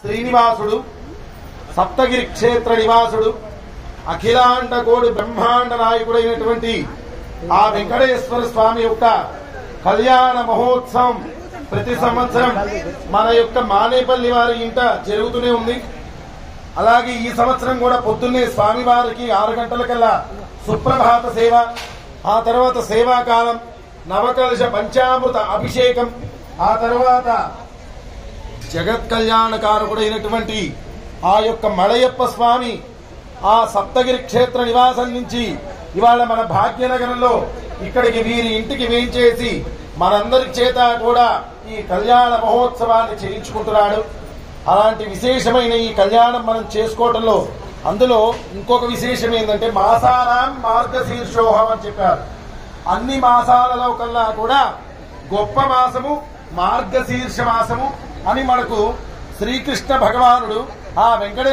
శ్రీనివాసుడు సప్తగిరి క్షేత్ర నివాసుడు అఖిలాండ కోడి బ్రహ్మాండ నాయకుడైనటువంటి ఆ వెంకటేశ్వర స్వామి యొక్క కళ్యాణ మహోత్సవం ప్రతి సంవత్సరం మన యొక్క మానేపల్లి వారి ఇంట జరుగుతూనే ఉంది. అలాగే ఈ సంవత్సరం కూడా పొద్దున్నే స్వామివారికి 6 గంటలకల్లా సుప్రభాత సేవ, ఆ తర్వాత సేవాకాలం, నవకలశ పంచామృత అభిషేకం, ఆ తర్వాత జగత్ కళ్యాణకారకుడైనటువంటి ఆ యొక్క మలయప్ప స్వామి ఆ సప్తగిరి క్షేత్ర నివాసం నుంచి ఇవాళ మన భాగ్యనగరంలో ఇక్కడికి వీరి ఇంటికి వేయించేసి మనందరి చేత కూడా ఈ కళ్యాణ మహోత్సవాన్ని చేయించుకుంటున్నాడు. అలాంటి విశేషమైన ఈ కళ్యాణం మనం చేసుకోవడంలో అందులో ఇంకొక విశేషం ఏంటంటే మాసానాం మార్గశీర్షోహం అని చెప్పారు. అన్ని మాసాలలో కల్లా కూడా గొప్ప మాసము మార్గశీర్ష మాసము అని మనకు శ్రీకృష్ణ భగవానుడు ఆ వెంకటేశ్వర